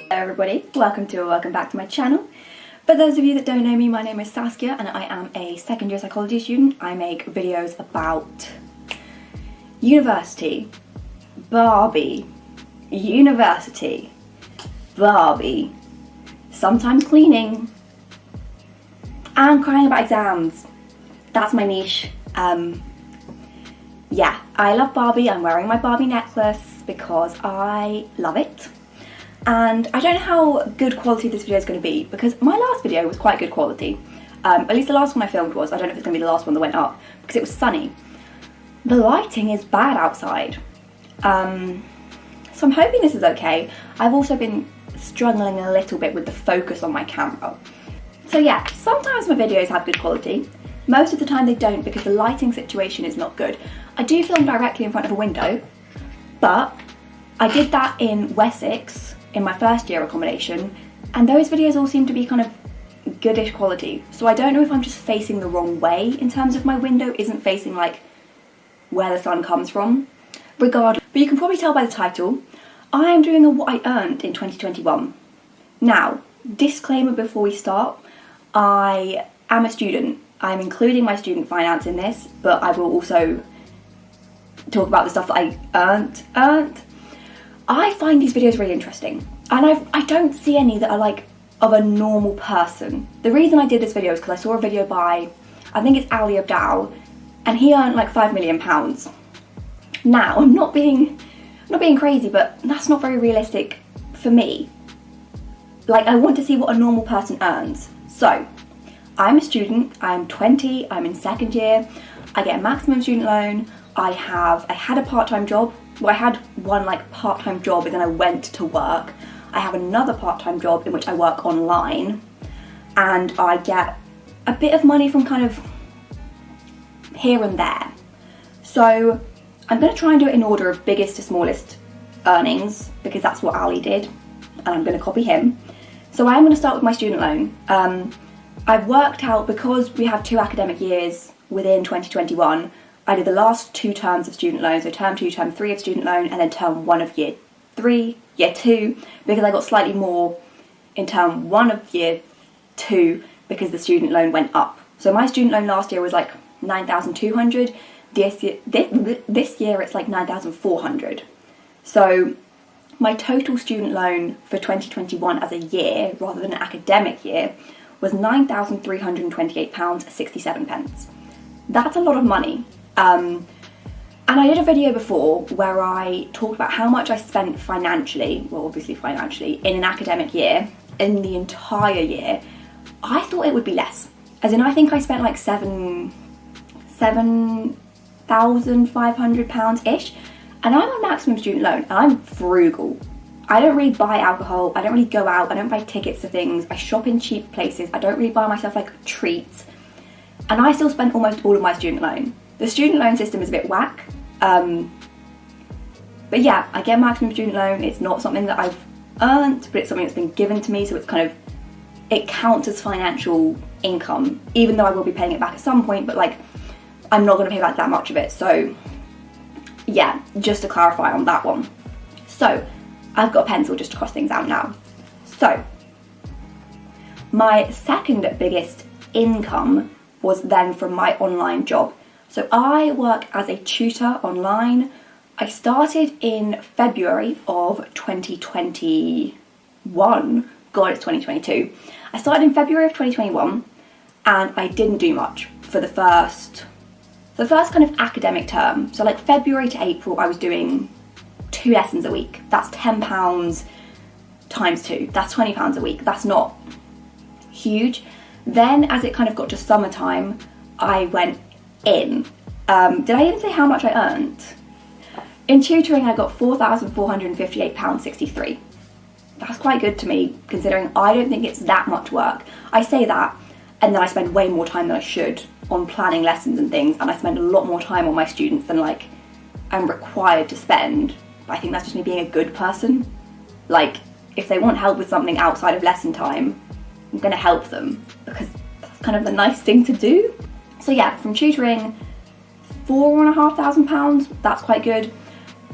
Everybody, welcome back to my channel. For those of you that don't know me, my name is Saskia and I am a second year psychology student. I make videos about university, Barbie, university, Barbie, sometimes cleaning, and crying about exams. That's my niche. Yeah, I love Barbie. I'm wearing my Barbie necklace because I love it. And I don't know how good quality this video is going to be because my last video was quite good quality. At least the last one I filmed was. I don't know if it's going to be the last one that went up because it was sunny. The lighting is bad outside. So I'm hoping this is okay. I've also been struggling a little bit with the focus on my camera. So yeah, sometimes my videos have good quality. Most of the time they don't because the lighting situation is not good. I do film directly in front of a window, but I did that in Wessex in my first year accommodation, and those videos all seem to be kind of goodish quality. So I don't know if I'm just facing the wrong way in terms of my window isn't facing like where the sun comes from. Regardless, but you can probably tell by the title, I am doing a what I earned in 2021. Now, disclaimer before we start, I am a student. I'm including my student finance in this, but I will also talk about the stuff that I earned. I find these videos really interesting, and I don't see any that are like of a normal person. The reason I did this video is because I saw a video by, I think it's Ali Abdal, and he earned like £5 million. Now, I'm not being crazy, but that's not very realistic for me. Like, I want to see what a normal person earns. So, I'm a student, I'm 20, I'm in second year, I get a maximum student loan, I had a part-time job. Well, I had one like part-time job and then I went to work. I have another part-time job in which I work online, and I get a bit of money from kind of here and there. So I'm going to try and do it in order of biggest to smallest earnings because that's what Ali did, and I'm going to copy him. So I am going to start with my student loan. I've worked out, because we have 2 academic years within 2021, I did the last 2 terms of student loan, so term 2, term 3 of student loan, and then term 1 of year 2, because I got slightly more in term 1 of year 2 because the student loan went up. So my student loan last year was like 9,200. This year it's like 9,400. So my total student loan for 2021 as a year, rather than an academic year, was £9,328.67. That's a lot of money. And I did a video before where I talked about how much I spent financially, well obviously financially, in an academic year, in the entire year. I thought it would be less. As in, I think I spent like £7,500-ish, and I'm on maximum student loan and I'm frugal. I don't really buy alcohol, I don't really go out, I don't buy tickets to things, I shop in cheap places, I don't really buy myself like treats, and I still spend almost all of my student loan. The student loan system is a bit whack, but yeah, I get maximum student loan. It's not something that I've earned, but it's something that's been given to me, so it's kind of, it counts as financial income, even though I will be paying it back at some point, but like, I'm not going to pay back that much of it. So yeah, just to clarify on that one. So I've got a pencil just to cross things out now. So my second biggest income was then from my online job. So I work as a tutor online. I started in February of 2021. God, it's 2022. I started in February of 2021, and I didn't do much for the first kind of academic term. So like February to April, I was doing 2 lessons a week. That's £10 times 2. That's £20 a week. That's not huge. Then as it kind of got to summertime, I went in. Did I even say how much I earned? In tutoring, I got £4,458.63. That's quite good to me, considering I don't think it's that much work. I say that, and then I spend way more time than I should on planning lessons and things, and I spend a lot more time on my students than like I'm required to spend. But I think that's just me being a good person. Like, if they want help with something outside of lesson time, I'm gonna help them because that's kind of the nice thing to do. So yeah, from tutoring, £4,500. That's quite good.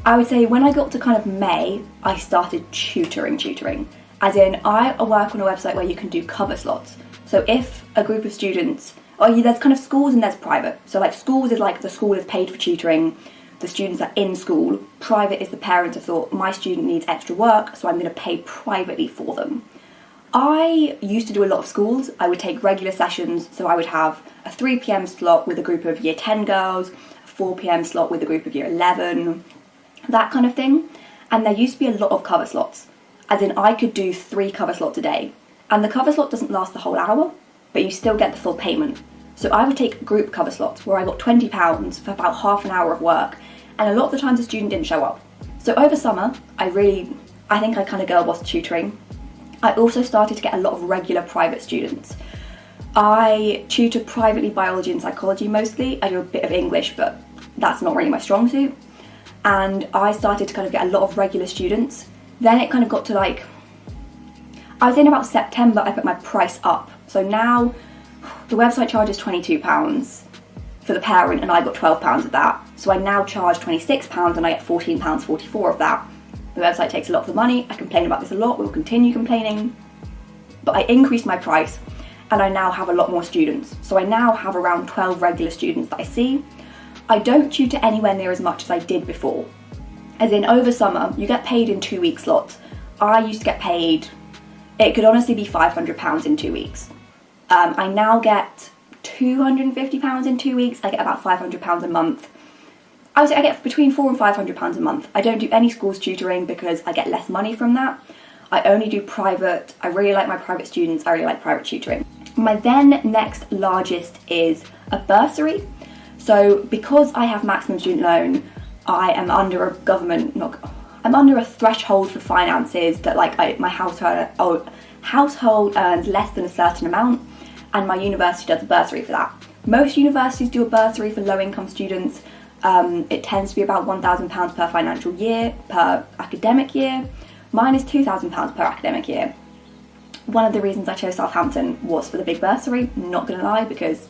I would say when I got to kind of May, I started tutoring. As in, I work on a website where you can do cover slots. So if a group of students, there's kind of schools and there's private. So like schools is like the school is paid for tutoring, the students are in school. Private is the parents have thought, my student needs extra work, so I'm going to pay privately for them. I used to do a lot of schools. I would take regular sessions, so I would have a 3 p.m. slot with a group of year 10 girls, a 4 p.m. slot with a group of year 11, that kind of thing. And there used to be a lot of cover slots, as in I could do 3 cover slots a day. And the cover slot doesn't last the whole hour, but you still get the full payment. So I would take group cover slots where I got £20 for about half an hour of work, and a lot of the times the student didn't show up. So over summer, I think I kind of girl bossed tutoring. I also started to get a lot of regular private students. I tutor privately biology and psychology mostly. I do a bit of English, but that's not really my strong suit. And I started to kind of get a lot of regular students. Then it kind of got to like, I was in about September, I put my price up. So now the website charges £22 for the parent, and I got £12 of that. So I now charge £26 and I get £14.44 of that. The website takes a lot of the money. I complain about this a lot, we'll continue complaining. But I increased my price and I now have a lot more students. So I now have around 12 regular students that I see. I don't tutor anywhere near as much as I did before. As in, over summer, you get paid in 2-week slots. I used to get paid, it could honestly be £500 in 2 weeks. I now get £250 in 2 weeks. I get about £500 a month. I would say I get between £400 and £500 a month. I don't do any schools tutoring because I get less money from that. I only do private. I really like my private students. I really like private tutoring. My then next largest is a bursary. So because I have maximum student loan, I am under a I'm under a threshold for finances that my household earns less than a certain amount, and my university does a bursary for that. Most universities do a bursary for low income students. It tends to be about £1,000 per financial year, per academic year. Mine is £2,000 per academic year. One of the reasons I chose Southampton was for the big bursary, not gonna lie, because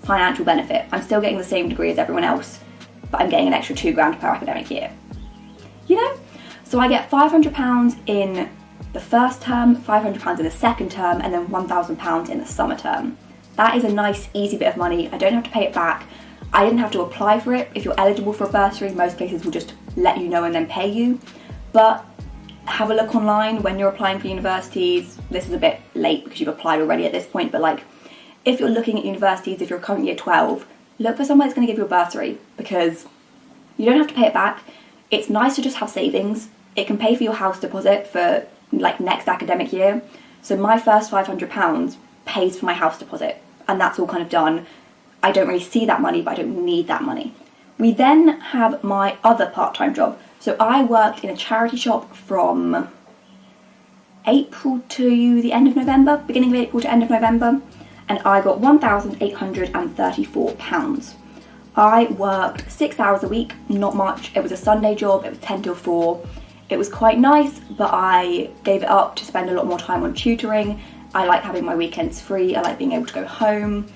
financial benefit. I'm still getting the same degree as everyone else, but I'm getting an extra £2,000 per academic year. So I get £500 in the first term, £500 in the second term, and then £1,000 in the summer term. That is a nice, easy bit of money. I don't have to pay it back. I didn't have to apply for it. If you're eligible for a bursary, most places will just let you know and then pay you. But have a look online when you're applying for universities. This is a bit late because you've applied already at this point, but if you're looking at universities, if you're currently year 12, look for somewhere that's going to give you a bursary, because you don't have to pay it back. It's nice to just have savings. It can pay for your house deposit for next academic year. So my first £500 pays for my house deposit, and that's all kind of done. I don't really see that money, but I don't need that money. We then have my other part-time job. So I worked in a charity shop from April to the end of November, beginning of April to end of November, and I got £1,834. I worked 6 hours a week, not much. It was a Sunday job, it was 10 till 4. It was quite nice, but I gave it up to spend a lot more time on tutoring. I like having my weekends free, I like being able to go home.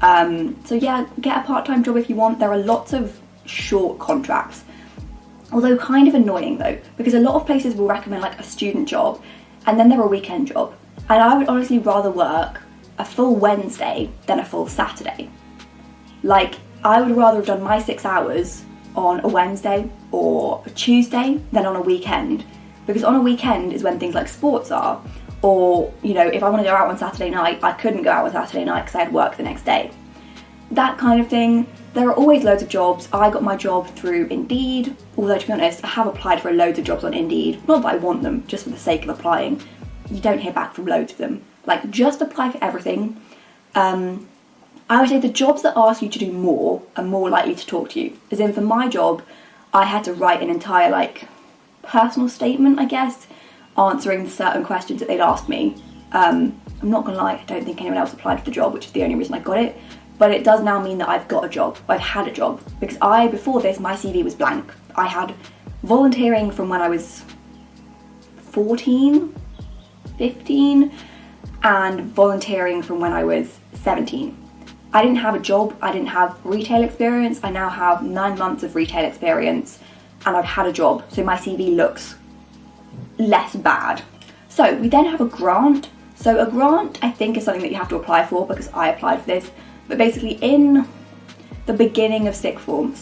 So yeah, get a part-time job if you want. There are lots of short contracts, although kind of annoying though, because a lot of places will recommend a student job and then they're a weekend job. And I would honestly rather work a full Wednesday than a full Saturday. I would rather have done my 6 hours on a Wednesday or a Tuesday than on a weekend, because on a weekend is when things like sports are, or if I want to go out on Saturday night, I couldn't go out on Saturday night because I had work the next day. That kind of thing. There are always loads of jobs. I got my job through Indeed, although to be honest, I have applied for loads of jobs on Indeed. Not that I want them, just for the sake of applying. You don't hear back from loads of them. Just apply for everything. I would say the jobs that ask you to do more are more likely to talk to you. As in, for my job, I had to write an entire personal statement, I guess, answering certain questions that they'd asked me. I'm not gonna lie, I don't think anyone else applied for the job, which is the only reason I got it. But it does now mean that I've got a job. I've had a job, because before this, my CV was blank. I had volunteering from when I was 14, 15, and volunteering from when I was 17. I didn't have a job, I didn't have retail experience. I now have 9 months of retail experience and I've had a job, so my CV looks less bad. So we then have a grant. So a grant, I think, is something that you have to apply for because I applied for this. But basically in the beginning of sixth form?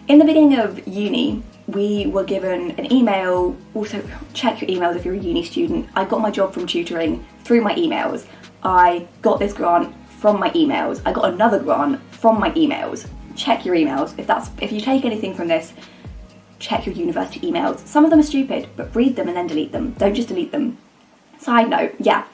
In the beginning of uni, we were given an email. Also, check your emails if you're a uni student. I got my job from tutoring through my emails. I got this grant from my emails. I got another grant from my emails. Check your emails. If you take anything from this, check your university emails. Some of them are stupid, but read them and then delete them. Don't just delete them. Side note, yeah.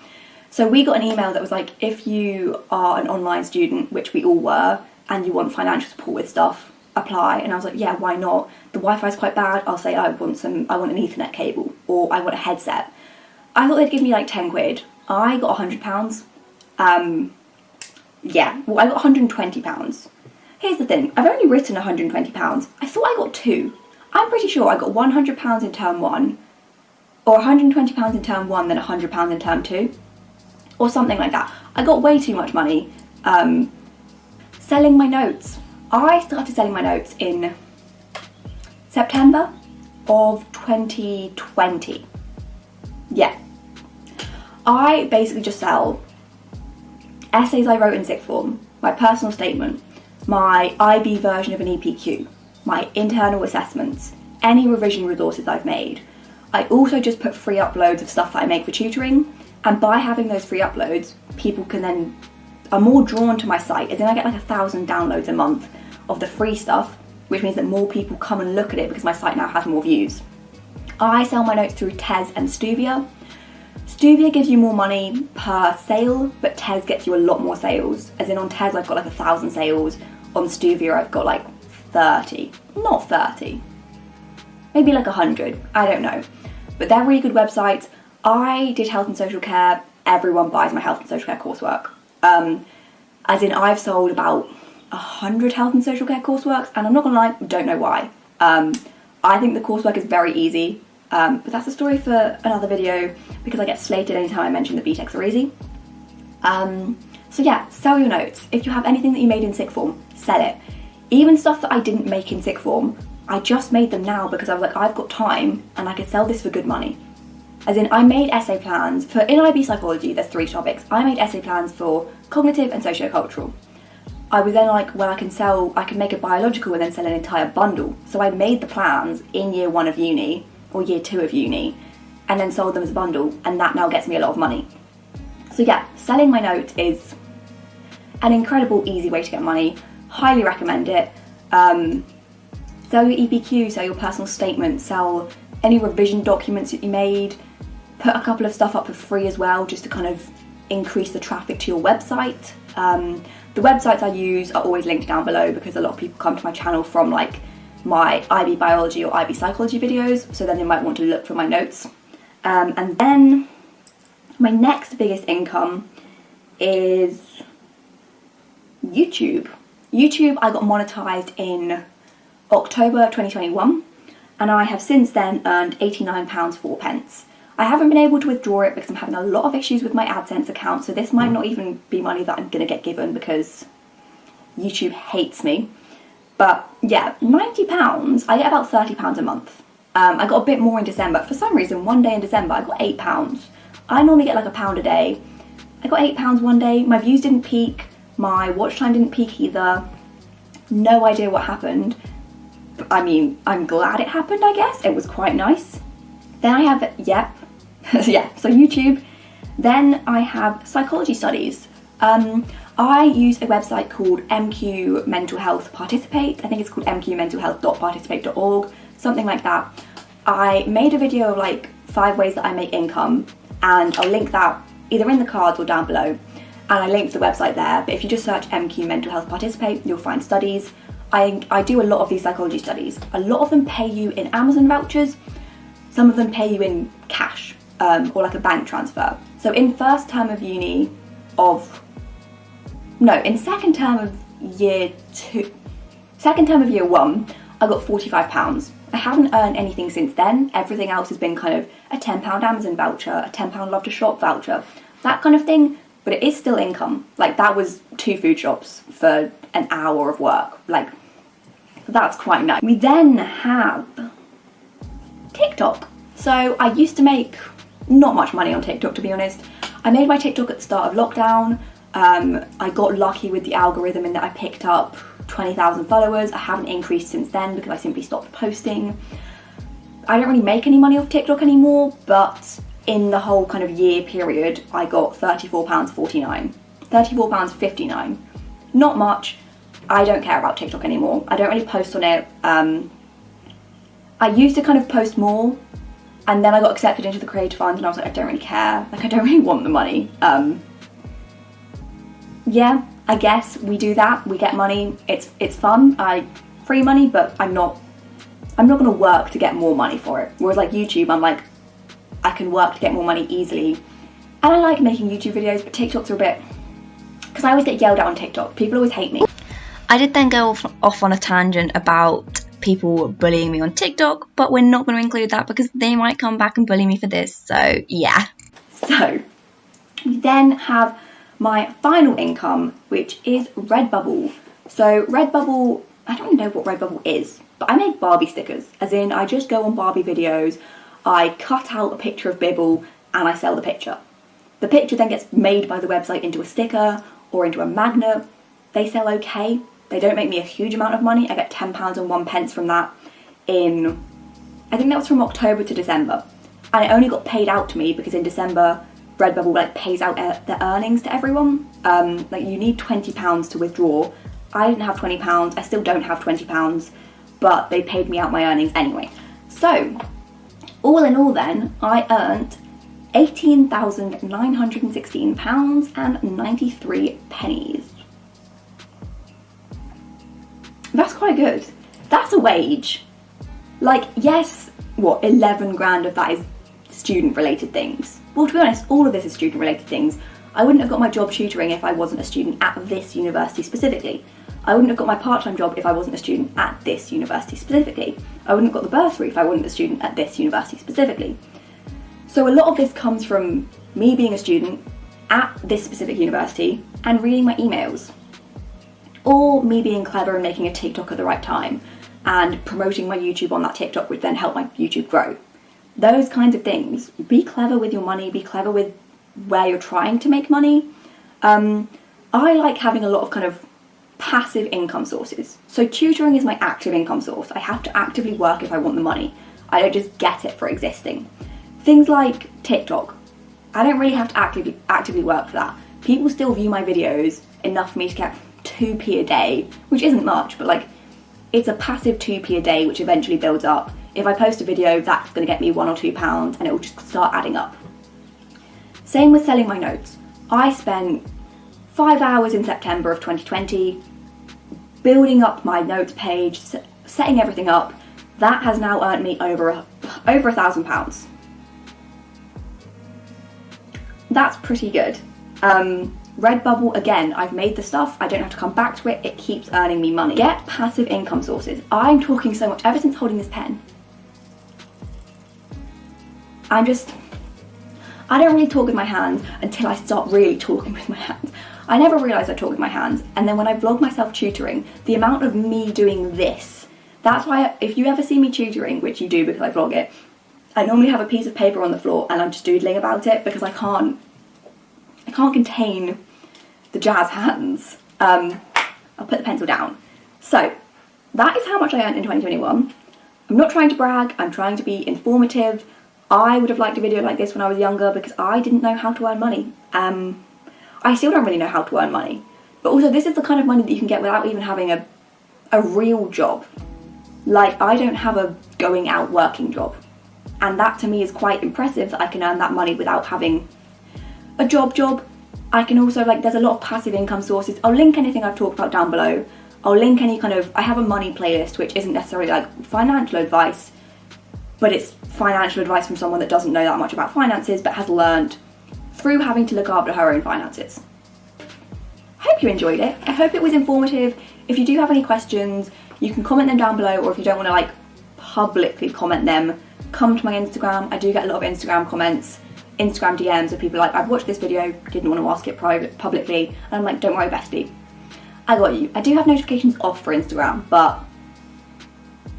So we got an email that was like, if you are an online student, which we all were, and you want financial support with stuff, apply. And I was like, yeah, why not? The Wi-Fi is quite bad. I'll say I want an Ethernet cable, or I want a headset. I thought they'd give me like 10 quid. I got £100. Yeah, well, I got £120. Here's the thing, I've only written £120. I thought I got 2. I'm pretty sure I got £100 in term 1, or £120 in term 1, then £100 in term 2, or something like that. I got way too much money. Selling my notes. I started selling my notes in September of 2020. Yeah. I basically just sell essays I wrote in sixth form, my personal statement, my IB version of an EPQ, my internal assessments, any revision resources I've made. I also just put free uploads of stuff that I make for tutoring, and by having those free uploads, people are more drawn to my site, as in I get like 1,000 downloads a month of the free stuff, which means that more people come and look at it because my site now has more views. I sell my notes through Tez and Stuvia. Stuvia gives you more money per sale, but Tez gets you a lot more sales. As in on Tez I've got like 1,000 sales, on Stuvia I've got like 30. Not 30. Maybe like 100, I don't know. But they're really good websites. I did health and social care. Everyone buys my health and social care coursework. As in I've sold about 100 health and social care courseworks, and I'm not gonna lie, don't know why. I think the coursework is very easy, but that's a story for another video because I get slated anytime I mention the BTECs are easy. So yeah, sell your notes. If you have anything that you made in sixth form, sell it. Even stuff that I didn't make in sixth form, I just made them now because I was like, I've got time and I could sell this for good money. As in, I made essay plans for, in IB psychology, there's 3 topics. I made essay plans for cognitive and sociocultural. I was then like, well, I can make a biological and then sell an entire bundle. So I made the plans in year 1 of uni, or year 2 of uni, and then sold them as a bundle, and that now gets me a lot of money. So yeah, selling my notes is an incredible, easy way to get money. Highly recommend it. Sell your EPQ, sell your personal statement, sell any revision documents that you made, put a couple of stuff up for free as well, just to kind of increase the traffic to your website. The websites I use are always linked down below because a lot of people come to my channel from like my IB biology or IB psychology videos, so then they might want to look for my notes. And then my next biggest income is YouTube. YouTube, I got monetized in October 2021, and I have since then earned £89.04. I haven't been able to withdraw it because I'm having a lot of issues with my AdSense account, so this might not even be money that I'm going to get given because YouTube hates me. But yeah, £90, I get about £30 a month. I got a bit more in December. For some reason, one day in December, I got £8. I normally get like £1 a day. I got £8 one day. My views didn't peak. My watch time didn't peak either. No idea what happened. I mean, I'm glad it happened, I guess. It was quite nice. Then I have, yeah, so YouTube. Then I have psychology studies. I use a website called MQ Mental Health Participate. I think it's called mqmentalhealth.participate.org, something like that. I made a video of like 5 ways that I make income, and I'll link that either in the cards or down below. And I linked the website there, but if you just search MQ Mental Health Participate, you'll find studies. I do a lot of these psychology studies. A lot of them pay you in Amazon vouchers. Some of them pay you in cash, or like a bank transfer. So in first term of uni in second term of year 1, I got £45. I haven't earned anything since then. Everything else has been kind of a £10 Amazon voucher, a £10 Love to Shop voucher, that kind of thing. But it is still income. Like, that was 2 food shops for an hour of work. Like, that's quite nice. We then have TikTok. So I used to make not much money on TikTok, to be honest. I made my TikTok at the start of lockdown. I got lucky with the algorithm in that I picked up 20,000 followers. I haven't increased since then because I simply stopped posting. I don't really make any money off TikTok anymore, but in the whole kind of year period, I got £34.49. £34.59. Not much. I don't care about TikTok anymore. I don't really post on it. I used to kind of post more, and then I got accepted into the Creator Fund and I was like, I don't really care. Like, I don't really want the money. Yeah, I guess we do that. We get money. It's fun. Free money, but I'm not gonna work to get more money for it. Whereas like YouTube, I'm like, I can work to get more money easily. And I like making YouTube videos, but TikToks are a bit, because I always get yelled at on TikTok. People always hate me. I did then go off on a tangent about people bullying me on TikTok, but we're not going to include that because they might come back and bully me for this, so yeah. So, we then have my final income, which is Redbubble. So Redbubble, I don't even know what Redbubble is, but I make Barbie stickers, as in I just go on Barbie videos, I cut out a picture of Bibble and I sell the picture. The picture then gets made by the website into a sticker or into a magnet. They sell okay. They don't make me a huge amount of money. I get £10.01 from that in, I think that was from October to December. And it only got paid out to me because in December, Redbubble like pays out their earnings to everyone. Like you need £20 to withdraw. I didn't have £20, I still don't have £20, but they paid me out my earnings anyway. So, all in all then, I earned £18,916.93. That's quite good. That's a wage. Like, yes, what, 11 grand of that is student related things. Well, to be honest, all of this is student related things. I wouldn't have got my job tutoring if I wasn't a student at this university specifically. I wouldn't have got my part-time job if I wasn't a student at this university specifically. I wouldn't have got the bursary if I wasn't a student at this university specifically. So a lot of this comes from me being a student at this specific university and reading my emails. Or me being clever and making a TikTok at the right time and promoting my YouTube on that TikTok, which then helped my YouTube grow. Those kinds of things. Be clever with your money, be clever with where you're trying to make money. I like having a lot of kind of passive income sources. So tutoring is my active income source. I have to actively work if I want the money. I don't just get it for existing. Things like TikTok, I don't really have to actively work for that. People still view my videos enough for me to get 2p a day, which isn't much, but like it's a passive 2p a day which eventually builds up. If I post a video, that's going to get me £1 or £2 and it will just start adding up. Same with selling my notes. I spent 5 hours in September of 2020 building up my notes page, setting everything up. That has now earned me over £1,000. That's pretty good. Redbubble, again, I've made the stuff, I don't have to come back to it, it keeps earning me money. Get passive income sources. I'm talking so much, ever since holding this pen. I don't really talk with my hands until I start really talking with my hands. I never realised I talk with my hands, and then when I vlog myself tutoring, the amount of me doing this, that's why if you ever see me tutoring, which you do because I vlog it, I normally have a piece of paper on the floor and I'm just doodling about it because I can't contain the jazz hands. I'll put the pencil down. So that is how much I earned in 2021. I'm not trying to brag, I'm trying to be informative. I would have liked a video like this when I was younger because I didn't know how to earn money. I still don't really know how to earn money. But also this is the kind of money that you can get without even having a real job. Like, I don't have a going out working job. And that to me is quite impressive that I can earn that money without having a job. I can also, like, there's a lot of passive income sources. I'll link anything I've talked about down below. I'll link any kind of, I have a money playlist which isn't necessarily like financial advice, but it's financial advice from someone that doesn't know that much about finances but has learned through having to look after her own finances. I hope you enjoyed it. I hope it was informative. If you do have any questions, you can comment them down below, or if you don't want to like publicly comment them, come to my Instagram. I do get a lot of Instagram comments. Instagram DMs of people like, I've watched this video, didn't want to ask it publicly, and I'm like, don't worry bestie, I got you. I do have notifications off for Instagram, but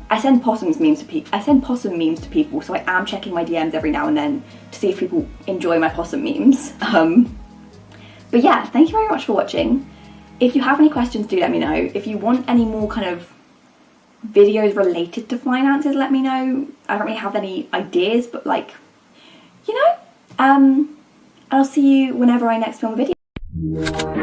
I send possum memes to people, so I am checking my DMs every now and then to see if people enjoy my possum memes. But yeah, thank you very much for watching. If you have any questions, do let me know. If you want any more kind of videos related to finances, let me know. I don't really have any ideas, but like, you know, I'll see you whenever I next film a video.